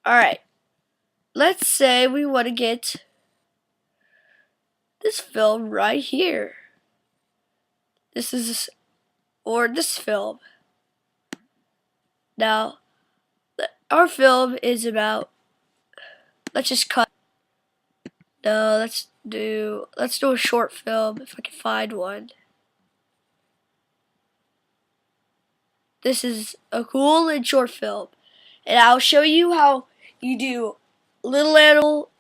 Alright, let's say we want to get this film right here. This is, or this film. Now, our film is about, let's just cut. No, let's do a short film if I can find one. This is a cool and short film. And I'll show you how you do little animal,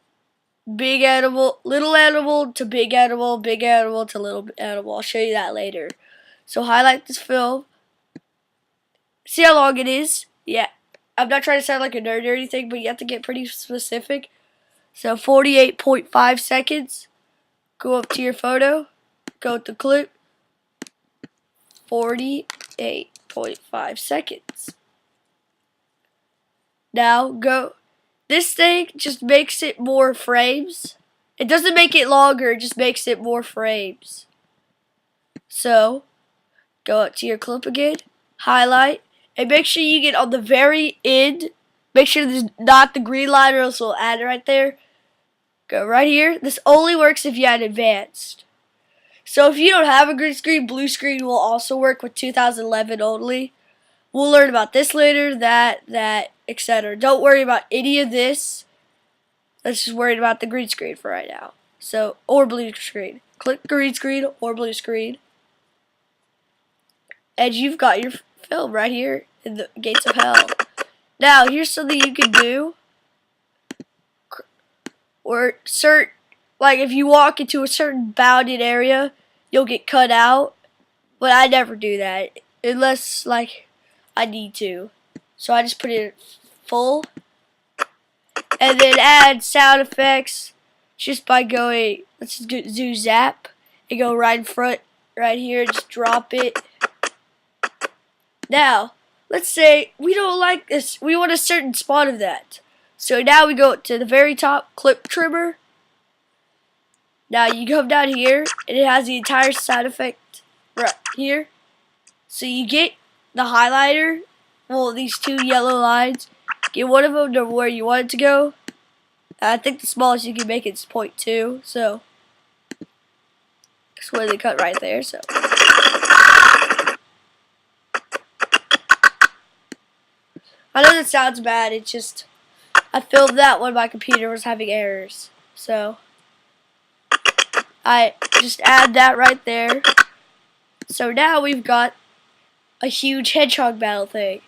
big animal, little animal to big animal to little animal. I'll show you that later. So highlight this film. See how long it is? Yeah. I'm not trying to sound like a nerd or anything, but you have to get pretty specific. So 48.5 seconds. Go up to your photo. Go to clip. 48.5 seconds. Now go. This thing just makes it more frames. It doesn't make it longer, it just makes it more frames. So, go up to your clip again, highlight, and make sure you get on the very end. Make sure there's not the green line or else we'll add it right there. Go right here. This only works if you add advanced. So if you don't have a green screen, blue screen will also work with 2011 only. We'll learn about this later, that, etc. Don't worry about any of this. Let's just worry about the green screen for right now. So, or blue screen. Click green screen or blue screen. And you've got your film right here in the gates of hell. Now, here's something you can do. Or like if you walk into a certain bounded area, you'll get cut out. But I never do that. Unless, like, I need to. So I just put it full. And then add sound effects just by going, let's just do zap. And go right in front, right here, just drop it. Now, let's say we don't like this. We want a certain spot of that. So now we go to the very top, clip trimmer. Now you come down here, and it has the entire sound effect right here. So you get the highlighter, well, these two yellow lines. Get one of them to where you want it to go. I think the smallest you can make it is 0.2, so that's where they cut right there. So I know that sounds bad. It's just I filmed that when my computer was having errors, so I just add that right there. So now we've got a huge hedgehog battle thing.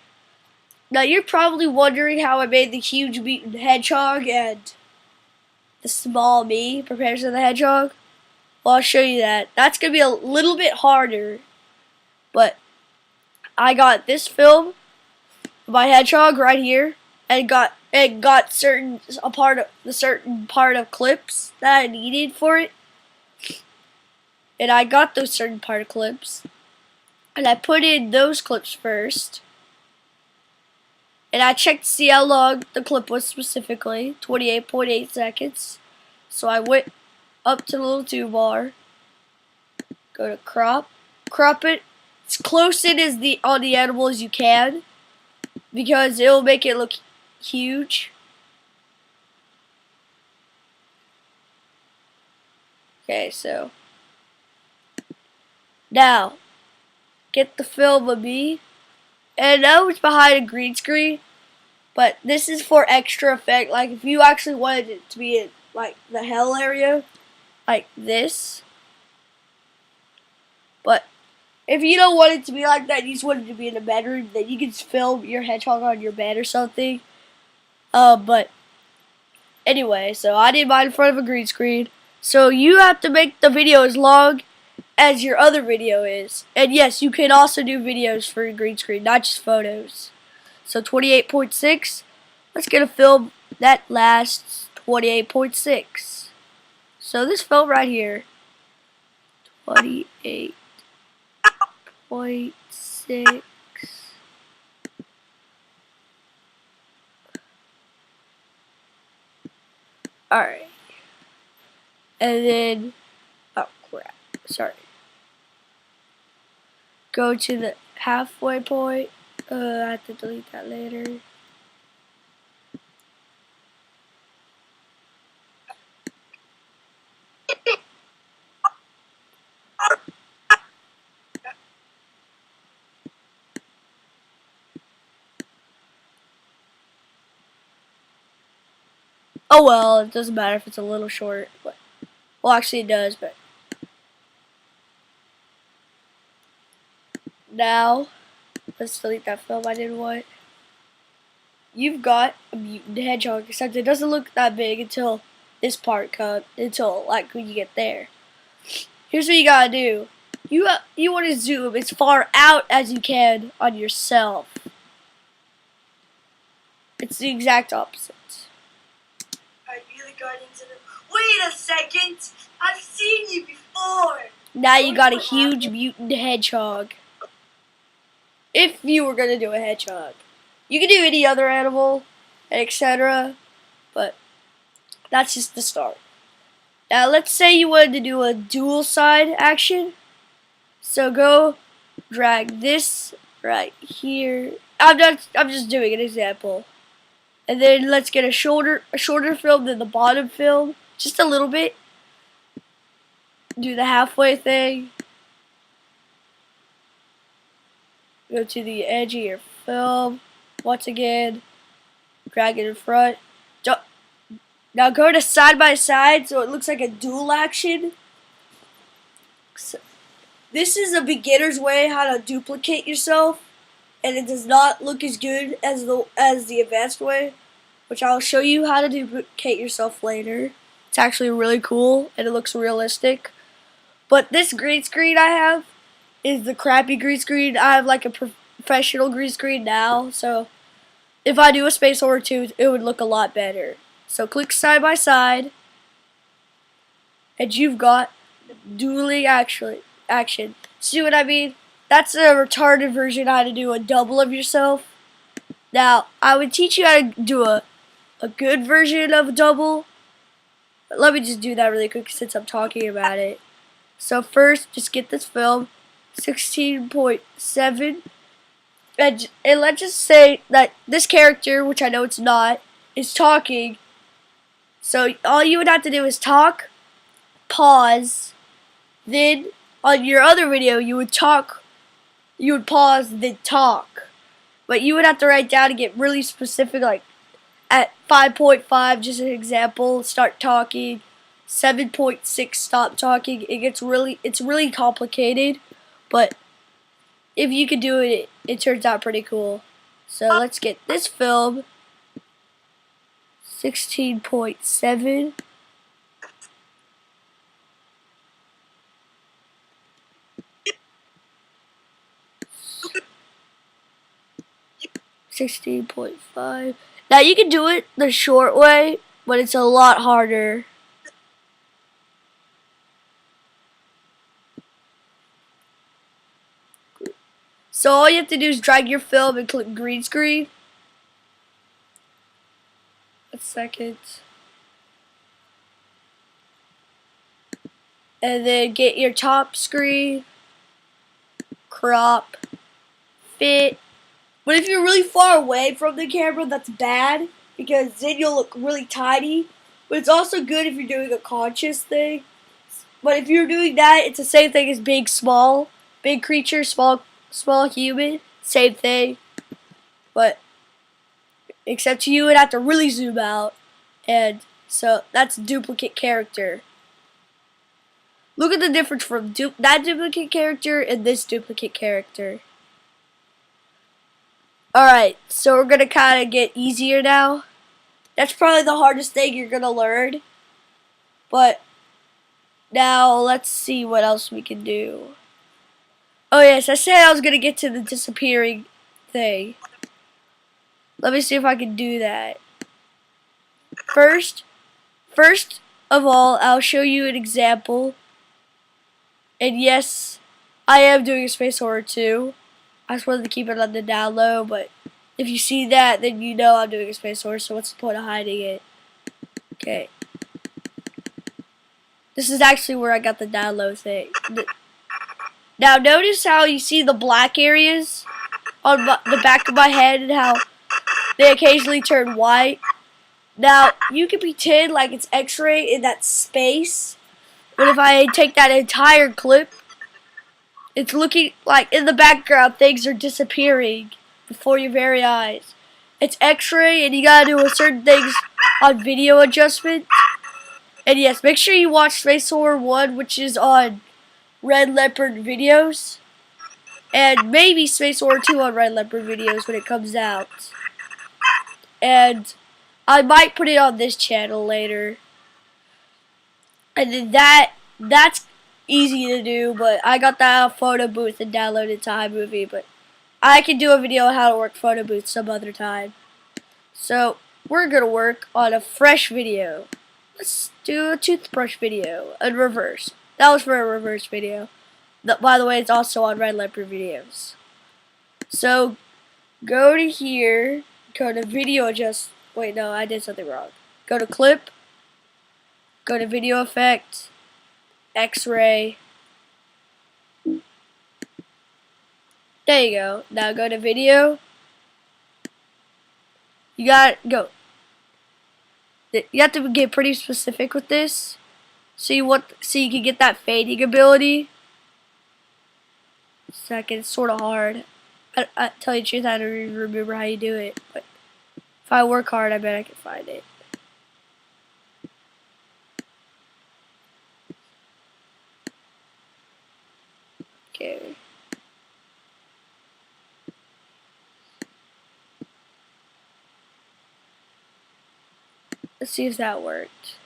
Now you're probably wondering how I made the huge mutant hedgehog and the small me prepares for the hedgehog. Well, I'll show you that. That's going to be a little bit harder, but I got this film, my hedgehog right here, and got certain part of clips that I needed for it, and I got those certain part of clips, and I put in those clips first. And I checked to see how long the clip was specifically, 28.8 seconds. So I went up to the little toolbar, go to crop it as close in as on the animal as you can, because it will make it look huge. Okay, so now get the film of me. And I know it's behind a green screen, but this is for extra effect. Like if you actually wanted it to be in like the hell area, like this. But if you don't want it to be like that, you just want it to be in a bedroom, then you can just film your hedgehog on your bed or something. But anyway, so I did mine in front of a green screen. So you have to make the video as long as your other video is. And yes, you can also do videos for a green screen, not just photos. So 28.6, let's get a film that lasts 28.6. So this film right here, 28.6. Alright. and then, oh crap, sorry. Go to the halfway point. I have to delete that later. Oh well, it doesn't matter if it's a little short. But, well, actually it does, but now let's delete that film I didn't want. You've got a mutant hedgehog, except it doesn't look that big until this part comes, until like when you get there. Here's what you gotta do. You want to zoom as far out as you can on yourself. It's the exact opposite. Are you the Guardians of the... Wait a second! I've seen you before! Now you got a huge mutant hedgehog. If you were gonna do a hedgehog. You can do any other animal, etc. But that's just the start. Now let's say you wanted to do a dual side action. So go drag this right here. I'm just doing an example. And then let's get a shorter film than the bottom film. Just a little bit. Do the halfway thing. Go to the edge of your film. Once again, drag it in front. Now go to side by side so it looks like a dual action. So, this is a beginner's way how to duplicate yourself, and it does not look as good as the advanced way, which I'll show you how to duplicate yourself later. It's actually really cool and it looks realistic. But this green screen I have is the crappy green screen. I have like a professional green screen now, so if I do a Space Horror 2, it would look a lot better. So click side by side, and you've got dueling action. See what I mean? That's a retarded version how to do a double of yourself. Now, I would teach you how to do a good version of a double. But let me just do that really quick since I'm talking about it. So first, just get this film, 16.7. And let's just say that this character, which I know it's not, is talking. So all you would have to do is talk, pause, then on your other video you would pause, then talk. But you would have to write down to get really specific, like at 5.5, just an example, start talking. 7.6, stop talking. It's really complicated, but if you can do it, it turns out pretty cool. So let's get this film, 16.7. $16.5. Now you can do it the short way, but it's a lot harder. So all you have to do is drag your film and click green screen. A second. And then get your top screen, crop, fit. But if you're really far away from the camera, that's bad, because then you'll look really tiny. But it's also good if you're doing a conscious thing. But if you're doing that, it's the same thing as big, small. Big creature, small human, same thing. But except you would have to really zoom out. And so that's duplicate character. Look at the difference from that duplicate character and this duplicate character. Alright, so we're going to kind of get easier now. That's probably the hardest thing you're going to learn. But now let's see what else we can do. Oh yes, I said I was going to get to the disappearing thing. Let me see if I can do that. First of all, I'll show you an example. And yes, I am doing a Space Horror 2. I just wanted to keep it on the down low, but if you see that, then you know I'm doing a Space Horror, so what's the point of hiding it? Okay. This is actually where I got the download thing. Now notice how you see the black areas on the back of my head and how they occasionally turn white. Now you can pretend like it's X-ray in that space, but if I take that entire clip, it's looking like in the background things are disappearing before your very eyes. It's X-ray and you gotta do certain things on video adjustment. And yes, make sure you watch Space Horror 1, which is on Red Leopard videos. And maybe Space Horror 2 on Red Leopard videos when it comes out. And I might put it on this channel later. And then that's easy to do, but I got that out of Photo Booth and downloaded to iMovie, but I can do a video on how to work Photo Booth some other time. So we're gonna work on a fresh video. Let's do a toothbrush video in reverse. That was for a reverse video. By the way, it's also on Red Leopard videos. So go to here, go to video adjust. Wait, no, I did something wrong. Go to clip, go to video effect, X-ray. There you go. Now go to video. You got go. You have to get pretty specific with this. So you can get that fading ability. Second, it's sort of hard. I tell you the truth, I don't even remember how you do it. But if I work hard, I bet I can find it. Okay. Let's see if that worked.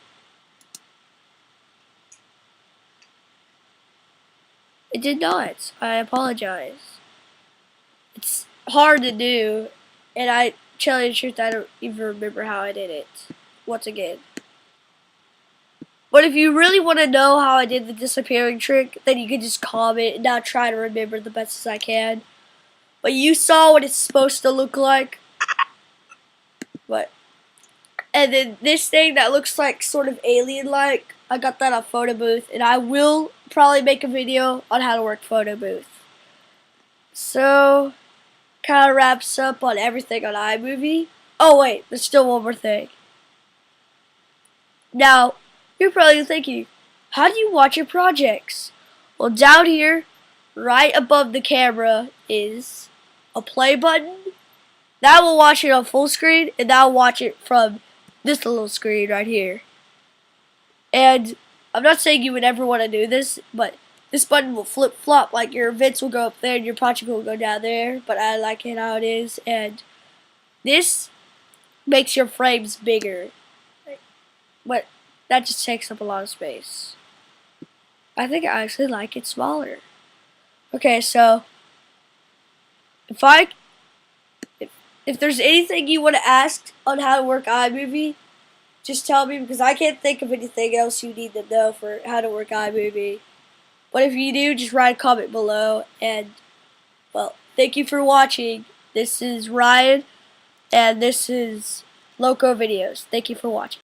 It did not. I apologize. It's hard to do, and I tell you the truth, I don't even remember how I did it. Once again. But if you really want to know how I did the disappearing trick, then you can just comment and I'll try to remember the best as I can. But you saw what it's supposed to look like. And then this thing that looks like sort of alien-like, I got that on Photo Booth, and I will probably make a video on how to work Photo Booth. So, kind of wraps up on everything on iMovie. Oh wait, there's still one more thing. Now, you're probably thinking, how do you watch your projects? Well, down here, right above the camera, is a play button. That will watch it on full screen, and that will watch it from this little screen right here. And I'm not saying you would ever want to do this, but this button will flip-flop, like your events will go up there and your project will go down there, but I like it how it is, and this makes your frames bigger, but that just takes up a lot of space. I think I actually like it smaller. Okay, so if there's anything you want to ask on how to work iMovie, just tell me, because I can't think of anything else you need to know for how to work iMovie. But if you do, just write a comment below. And, well, thank you for watching. This is Ryan, and this is Loco Videos. Thank you for watching.